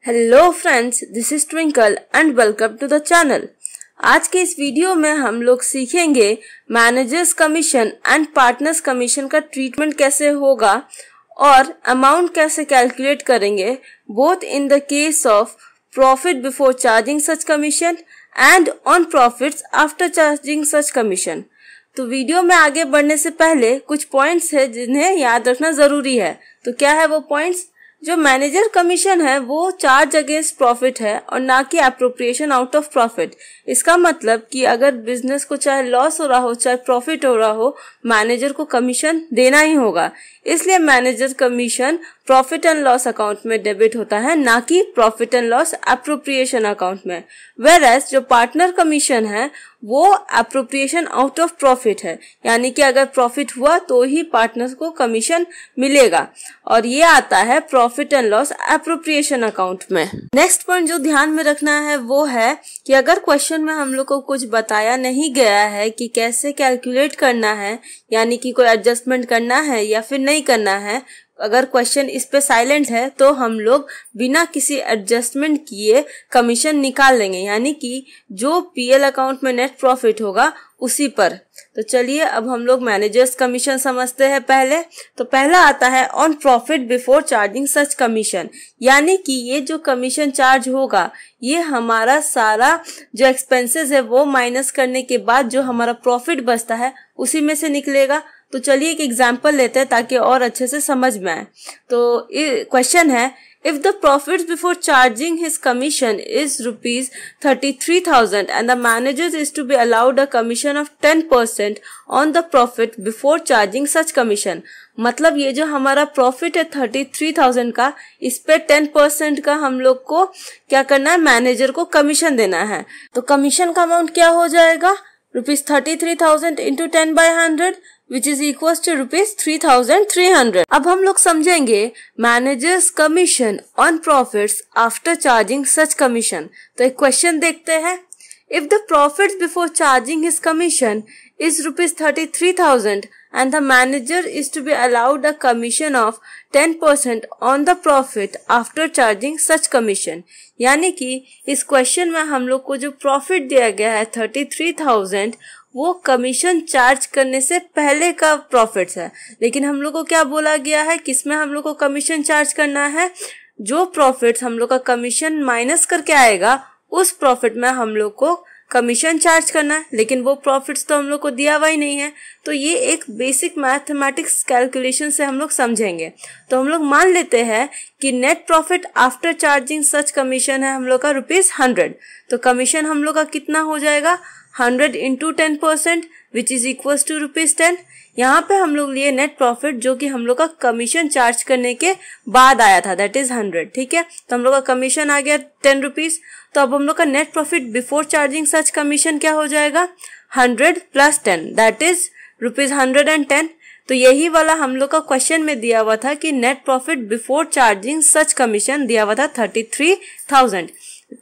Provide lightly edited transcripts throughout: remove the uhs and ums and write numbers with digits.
Hello friends, this is Twinkle and welcome to the channel. आज के इस वीडियो में हम लोग सीखेंगे managers commission and partners commission का ट्रीटमेंट कैसे होगा और अमाउंट कैसे कैलकुलेट करेंगे, both in the case of profit before charging such commission and on profits after charging such commission. तो वीडियो में आगे बढ़ने से पहले कुछ पॉइंट्स है जिन्हें याद रखना जरूरी है। तो क्या है वो पॉइंट्स? जो मैनेजर कमीशन है वो चार्ज अगेंस्ट प्रॉफिट है और ना कि एप्रोप्रिएशन आउट ऑफ प्रॉफिट। इसका मतलब कि अगर बिजनेस को चाहे लॉस हो रहा हो चाहे प्रॉफिट हो रहा हो, मैनेजर को कमीशन देना ही होगा। इसलिए manager commission profit and loss account में डेबिट होता है, ना कि profit and loss appropriation account में। वेयरएज जो पार्टनर कमीशन है वो एप्रोप्रिएशन आउट ऑफ प्रॉफिट है, यानी कि अगर प्रॉफिट हुआ तो ही पार्टनर को कमीशन मिलेगा और ये आता है profit and loss appropriation account में। नेक्स्ट पॉइंट जो ध्यान में रखना है वो है कि अगर क्वेश्चन में हम लोग को कुछ बताया नहीं गया है कि कैसे कैलकुलेट करना है, यानी कि कोई एडजस्टमेंट करना है या फिर नहीं करना है, अगर क्वेश्चन इस पे साइलेंट है तो हम लोग बिना किसी एडजस्टमेंट किए कमीशन निकाल लेंगे, यानी कि जो पीएल अकाउंट में नेट प्रॉफिट होगा उसी पर। तो चलिए अब हम लोग मैनेजर्स कमीशन समझते हैं। तो पहला आता है on profit before charging such commission, यानी कि ये जो कमीशन चार्ज होगा ये हमारा सारा जो एक्सपेंसेस है वो माइनस करने के बाद जो हमारा प्रॉफिट बचता है उसी में से निकलेगा। तो चलिए एक एग्जांपल लेते हैं ताकि और अच्छे से समझ में आए। तो क्वेश्चन है, if the profits before charging his commission is rupees 33,000 and the manager is to be allowed a commission of 10% on the profit before charging such commission। मतलब ये जो हमारा प्रॉफिट है 33,000 का, इस पे 10% का हम लोग को क्या करना है, मैनेजर को कमीशन देना है। तो कमीशन का अमाउंट क्या हो जाएगा, ₹33,000 into 10/100 which is equals to ₹3,300। अब हम लोग समझेंगे managers commission on profits after charging such commission. तो एक क्वेश्चन देखते हैं, if the profits before charging his commission is ₹33,000 and the manager is to be allowed a commission of 10% on the profit after charging such commission। यानी कि इस question में हम लोग को जो प्रॉफिट दिया गया है 33,000 वो कमीशन चार्ज करने से पहले का प्रॉफिट है, लेकिन हम लोग को क्या बोला गया है, किसमें हम लोग को कमीशन चार्ज करना है, जो प्रॉफिट हम लोग का कमीशन माइनस करके आएगा उस प्रॉफिट में हम लोग को कमीशन चार्ज करना है, लेकिन वो प्रॉफिट्स तो हम लोग को दिया हुआ ही नहीं है। तो ये एक बेसिक मैथमेटिक्स कैलकुलेशन से हम लोग समझेंगे। तो हम लोग मान लेते हैं कि net profit after charging such commission है हम लोग का ₹100। तो कमीशन हम लोग का कितना हो जाएगा, 100 into 10% which is equal to ₹10। यहाँ पे हम लोग लिए नेट प्रॉफिट जो कि हम लोग का कमीशन चार्ज करने के बाद आया था, दैट इज 100। ठीक है, तो हम लोग का कमीशन आ गया ₹10। तो अब हम लोग का net profit before charging such commission क्या हो जाएगा, 100 प्लस 10 दैट इज ₹110। तो यही वाला हम लोग का क्वेश्चन में दिया हुआ था कि net profit before charging such commission दिया हुआ था 33,000।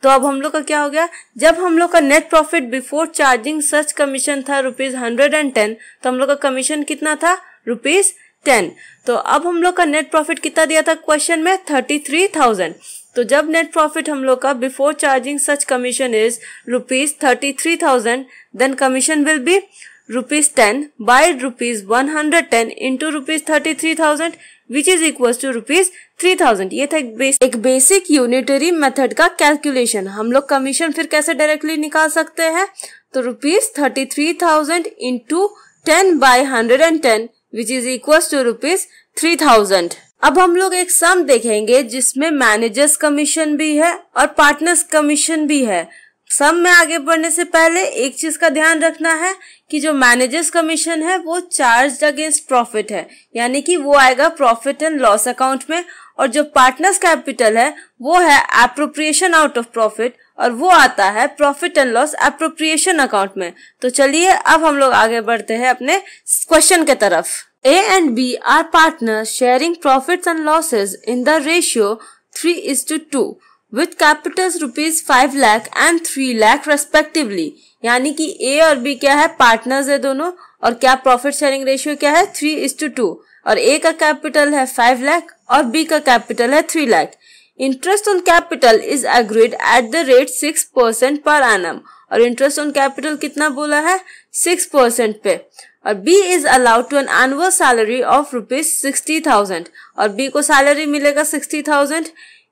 तो अब हम लोग का क्या हो गया, जब हम लोग का net profit before charging such commission था ₹110, तो हम लोग का कमीशन कितना था, ₹10। तो अब हम लोग का नेट प्रॉफिट कितना दिया था क्वेश्चन में, 33,000। तो जब नेट प्रॉफिट हम लोग का before charging such commission is ₹33,000, then commission will be ₹10 by ₹110 into ₹33,000 which is equals to ₹3,000। ये था एक बेसिक यूनिटरी मेथड का कैलकुलेशन। हम लोग कमीशन फिर कैसे डायरेक्टली निकाल सकते हैं, तो ₹33,000 into 10/110 which is equals to ₹3,000। अब हम लोग एक सम देखेंगे जिसमें मैनेजर्स कमीशन भी है और पार्टनर्स कमीशन भी है। सम में आगे बढ़ने से पहले एक चीज का ध्यान रखना है कि जो मैनेजर्स कमीशन है वो चार्ज अगेंस्ट प्रॉफिट है, यानी कि वो आएगा प्रॉफिट एंड लॉस अकाउंट में, और जो पार्टनर्स कैपिटल है वो है एप्रोप्रिएशन आउट ऑफ प्रॉफिट और वो आता है profit and loss appropriation account में। तो चलिए अब हम लोग आगे बढ़ते हैं अपने क्वेश्चन के तरफ। A and B are partners sharing profits and losses in the ratio 3:2 with capitals ₹5 lakh and 3 lakh respectively। यानी कि A और B क्या है, पार्टनर्स है दोनों, और क्या प्रॉफिट शेयरिंग रेशियो क्या है, 3:2, और A का कैपिटल है 5 लाख और B का कैपिटल है 3 lakh. Interest on capital is agreed at the rate 6% per annum, और इंटरेस्ट ऑन कैपिटल कितना बोला है 6% पे। और B is allowed to an annual salary of ₹60,000, और B को सैलरी मिलेगा 60,000।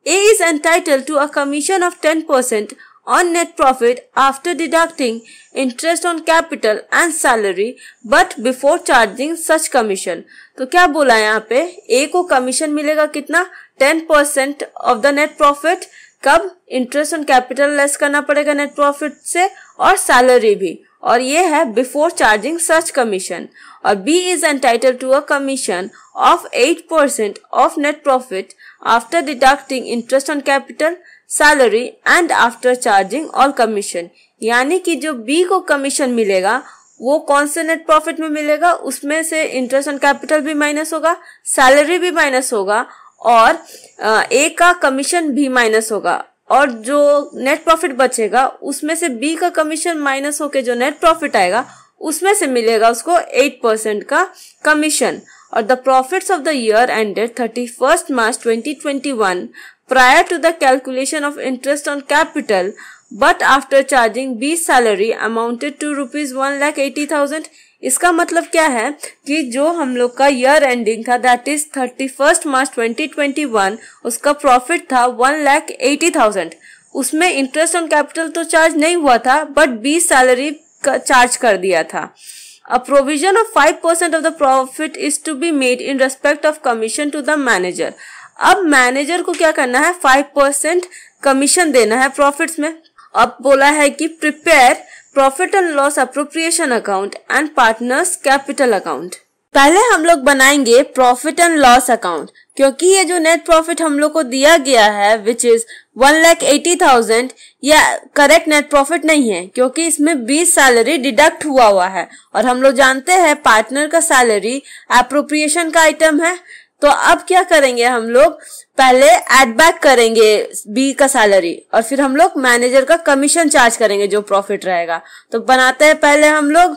A is entitled to a commission of 10% on net profit after deducting interest on capital and salary but before charging such commission। तो क्या बोला यहाँ पे, A को commission मिलेगा कितना 10% ऑफ द नेट प्रॉफिट, कब, इंटरेस्ट ऑन कैपिटल लेस करना पड़ेगा नेट प्रॉफिट से, और सैलरी भी, और ये है बिफोर चार्जिंग सच कमीशन। और B is entitled to a commission of 8% of net profit after deducting interest on capital, salary and after charging all commission. यानी कि जो B को कमीशन मिलेगा वो कौन से नेट प्रॉफिट में मिलेगा, उसमें से इंटरेस्ट ऑन कैपिटल भी माइनस होगा, सैलरी भी माइनस होगा, और A का कमीशन भी माइनस होगा, और जो नेट प्रॉफिट बचेगा उसमें से B का कमीशन माइनस होके जो नेट प्रॉफिट आएगा उसमें से मिलेगा उसको 8% का कमीशन। और the profits of the year ended 31 March 2021 prior to the calculation of interest on capital but after charging B's salary amounted to ₹1,80,000। इसका मतलब क्या है कि जो हम लोग का ईयर एंडिंग था दैट इज 31 मार्च 2021, उसका प्रॉफिट था 1,80,000। उसमें इंटरेस्ट ऑन कैपिटल तो चार्ज नहीं हुआ था बट B सैलरी का चार्ज कर दिया था। A provision of 5% of the profit is to be made in respect of commission to the manager। अब मैनेजर को क्या करना है, 5% कमीशन देना है प्रॉफिट्स में। अब बोला है कि prepare profit and loss appropriation account and partners capital account. पहले हम लोग बनाएंगे प्रॉफिट एंड लॉस अकाउंट, क्योंकि ये जो नेट प्रॉफिट हम लोग को दिया गया है विच इज 1,80,000, ये करेक्ट नेट प्रॉफिट नहीं है क्योंकि इसमें 20 सैलरी डिडक्ट हुआ है, और हम लोग जानते हैं पार्टनर का सैलरी अप्रोप्रिएशन का आइटम है। तो अब क्या करेंगे, हम लोग पहले एड बैक करेंगे B का सैलरी, और फिर हम लोग मैनेजर का कमीशन चार्ज करेंगे जो प्रॉफिट रहेगा। तो बनाते हैं पहले हम लोग,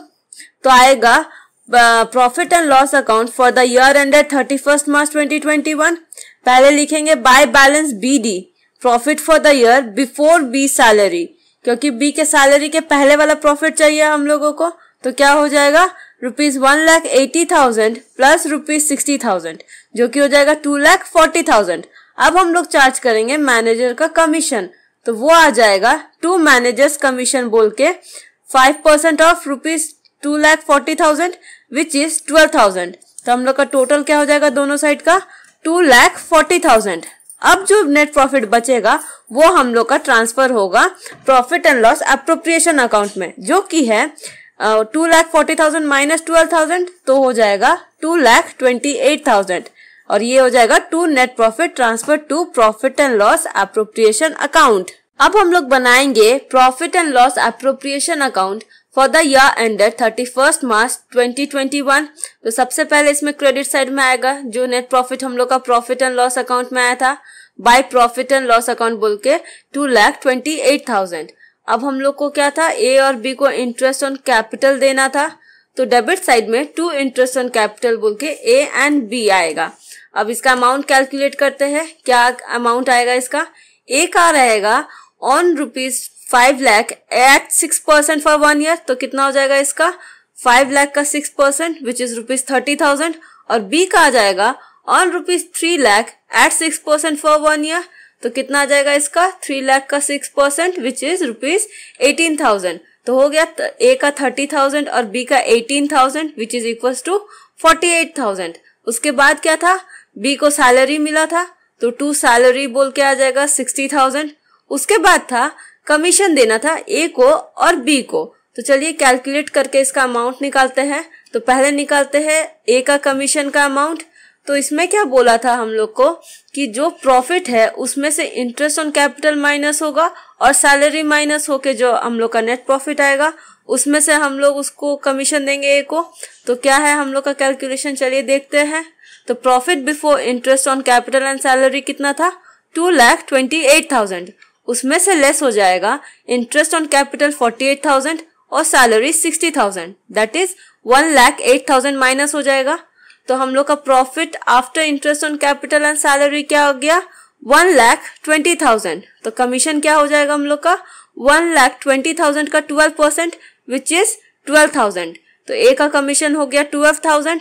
तो आएगा profit and loss account for the year ended 31 March 2021। पहले लिखेंगे by balance BD profit for the year before B salary, क्योंकि B के सैलरी के पहले वाला प्रॉफिट चाहिए हम लोगों को। तो क्या हो जाएगा, ₹1,80,000 प्लस ₹60,000, जो कि हो जाएगा 2,40,000। अब हम लोग चार्ज करेंगे मैनेजर का कमीशन, तो वो आ जाएगा टू मैनेजर्स कमीशन बोल के 5% ऑफ ₹2,40,000 विच इज 12,000। तो हम लोग का टोटल क्या हो जाएगा दोनों साइड का 2,40,000। अब जो नेट प्रॉफिट बचेगा वो हम लोग का ट्रांसफर होगा profit and loss appropriation account में, जो कि है 2,40,000 माइनस 12,000, तो हो जाएगा 2,28,000, और ये हो जाएगा to net profit transfer to profit and loss appropriation account. अब हम लोग बनाएंगे profit and loss appropriation account for the year ended 31 March 2021। तो सबसे पहले इसमें क्रेडिट साइड में आएगा जो नेट प्रॉफिट हम लोग का प्रॉफिट एंड लॉस अकाउंट में आया था by profit and loss account बोल के 2,28,000। अब हम लोग को क्या था, A और B को इंटरेस्ट ऑन कैपिटल देना था, तो डेबिट साइड में टू इंटरेस्ट ऑन कैपिटल बोल के A एंड B आएगा। अब इसका अमाउंट कैलकुलेट करते हैं, क्या अमाउंट आएगा इसका। A का रहेगा on ₹5 lakh at 6% for 1 year, तो कितना हो जाएगा इसका 5 लाख का 6% विच इज ₹30,000, और B का आ जाएगा on ₹3 lakh at 6% for 1 year, तो कितना आ जाएगा इसका 3 लाख का 6% विच इज ₹18,000। तो हो गया A का 30,000 और B का 18,000 विच इज इक्वल्स टू 48,000। उसके बाद क्या था, B को सैलरी मिला था तो टू सैलरी बोल के आ जाएगा 60,000। उसके बाद था कमीशन देना था A को और B को, तो चलिए कैलकुलेट करके इसका अमाउंट निकालते हैं। तो पहले निकालते हैं A का कमीशन का अमाउंट। तो इसमें क्या बोला था हम लोग को कि जो प्रॉफिट है उसमें से इंटरेस्ट ऑन कैपिटल माइनस होगा और सैलरी माइनस होके जो हम लोग का नेट प्रॉफिट आएगा उसमें से हम लोग उसको कमीशन देंगे A को। तो क्या है हम लोग का कैलकुलेशन, चलिए देखते हैं। तो profit before interest on capital and salary कितना था 2,28,000, उसमें से लेस हो जाएगा इंटरेस्ट ऑन कैपिटल 48,000 और सैलरी 60,000, दैट इज 1,08,000 माइनस हो जाएगा। तो हम लोग का profit after interest on capital and salary क्या हो गया 1,20,000। तो कमीशन क्या हो जाएगा हम लोग का 1,20,000 का 12% विच इज 12,000। तो ए का कमीशन हो गया 12,000।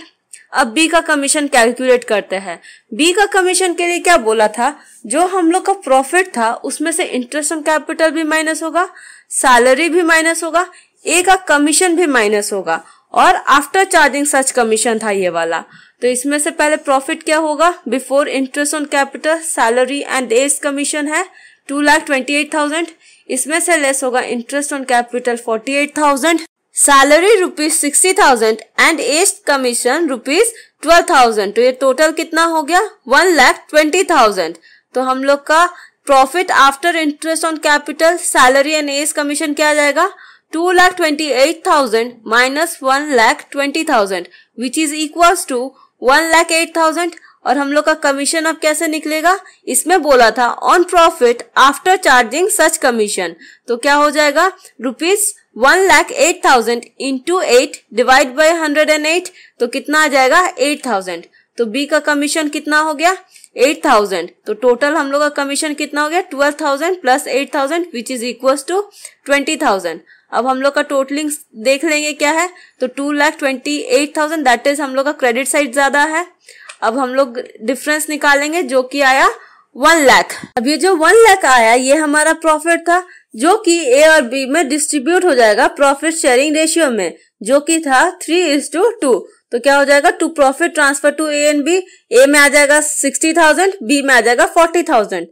अब बी का कमीशन कैलकुलेट करते हैं। बी का कमीशन के लिए क्या बोला था, जो हम लोग का प्रॉफिट था उसमें से इंटरेस्ट ऑन कैपिटल भी माइनस होगा, सैलरी भी माइनस होगा, ए का कमीशन भी माइनस होगा और आफ्टर चार्जिंग सच कमीशन था ये वाला। तो इसमें से पहले प्रॉफिट क्या होगा, before interest on capital salary and as commission है 2,28,000। इसमें से लेस होगा interest on capital 48,000, salary ₹60,000 and as commission ₹12,000। तो ये टोटल कितना हो गया 1,20,000। तो हम लोग का profit after interest on capital salary and as commission क्या आ जाएगा 2,28,000 minus 1,20,000 which is equals to 1,08,000। और हम लोग का कमीशन अब कैसे निकलेगा, इसमें बोला था on profit after charging such commission. तो क्या हो जाएगा ₹1,08,000 इंटू 8 डिवाइड बाई 108। तो कितना आ जाएगा 8,000। तो बी का कमीशन कितना हो गया 8,000। तो टोटल हम लोग का कमीशन कितना हो गया 12,000 plus 8,000 which is equal to 20,000। अब हम लोग का टोटलिंग देख लेंगे क्या है, तो 2,28,000 दैट इज हम लोग का क्रेडिट साइड ज्यादा है। अब हम लोग डिफरेंस निकालेंगे जो कि आया 1 लाख। अब ये जो 1 लाख आया ये हमारा प्रॉफिट था जो कि ए और बी में डिस्ट्रीब्यूट हो जाएगा प्रॉफिट शेयरिंग रेशियो में, जो कि था 3:2। तो क्या हो जाएगा to profit transfer to A and B, A में आ जाएगा 60,000, बी में आ जाएगा 40,000।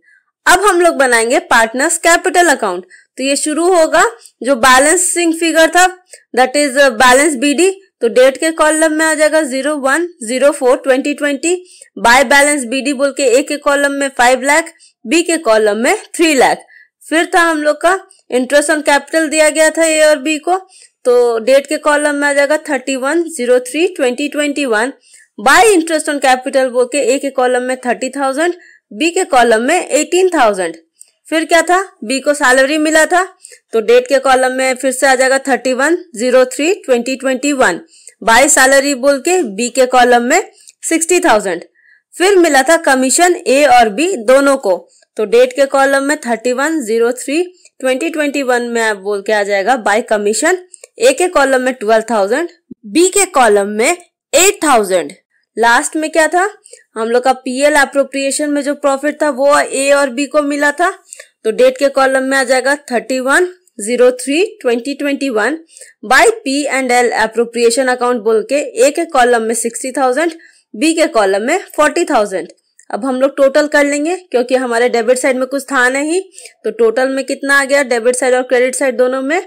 अब हम लोग बनाएंगे पार्टनर्स कैपिटल अकाउंट। तो ये शुरू होगा जो बैलेंसिंग फिगर था दैट इज बैलेंस बीडी। तो डेट के कॉलम में आ जाएगा 01/04/2020, बाय बैलेंस बीडी बोल के ए के कॉलम में 5 लाख, बी के कॉलम में 3 लाख। फिर था हम लोग का इंटरेस्ट ऑन कैपिटल दिया गया था ए और बी को, तो डेट के कॉलम में आ जाएगा 31/03/2021, बाय इंटरेस्ट ऑन कैपिटल बोल के ए के कॉलम में 30,000, बी के कॉलम में 18,000। फिर क्या था, बी को सैलरी मिला था तो डेट के कॉलम में फिर से आ जाएगा 31/03/2021, बाय सैलरी बोल के बी के कॉलम में 60,000। फिर मिला था कमीशन ए और बी दोनों को, तो डेट के कॉलम में 31/03/2021 में आप बोल के आ जाएगा बाय कमीशन, ए के कॉलम में 12,000, बी के कॉलम में 8,000। लास्ट में क्या था, हम लोग का पीएल एप्रोप्रिएशन में जो प्रॉफिट था वो ए और बी को मिला था, तो डेट के कॉलम में आ जाएगा 31/03/2021, by P and L appropriation account बोल के ए के कॉलम में 60,000, बी के कॉलम में 40,000। अब हम लोग टोटल कर लेंगे क्योंकि हमारे डेबिट साइड में कुछ था नहीं, तो टोटल में कितना आ गया डेबिट साइड और क्रेडिट साइड दोनों में,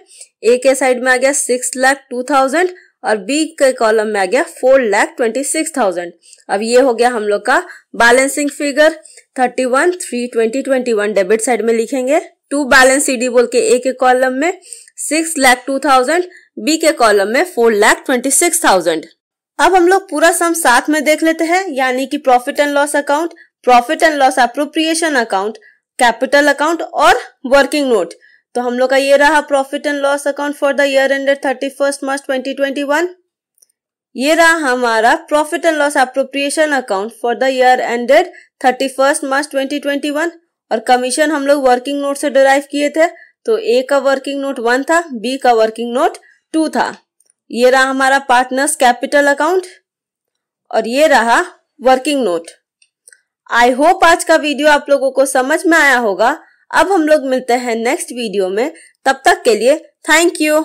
ए के साइड में आ गया 6,02,000 और बी के कॉलम में आ गया 4,26,000। अब ये हो गया हम लोग का बैलेंसिंग फिगर 31/3/2021 डेबिट साइड में लिखेंगे, टू बैलेंस सीडी बोल के ए के कॉलम में 6,02,000, बी के कॉलम में 4,26,000। अब हम लोग पूरा सम साथ में देख लेते हैं, यानी कि profit and loss account, profit and loss appropriation account, capital account और वर्किंग नोट। तो हम लोग का ये रहा profit and loss account for the year ended 31 March 2021। ये रहा हमारा profit and loss appropriation account for the year ended 31 March 2021। और कमीशन हम लोग वर्किंग नोट से डिराइव किए थे, तो ए का वर्किंग नोट 1 था, बी का वर्किंग नोट 2 था। ये रहा हमारा पार्टनर्स कैपिटल अकाउंट और ये रहा वर्किंग नोट। आई होप आज का वीडियो आप लोगों को समझ में आया होगा। अब हम लोग मिलते हैं नेक्स्ट वीडियो में, तब तक के लिए थैंक यू।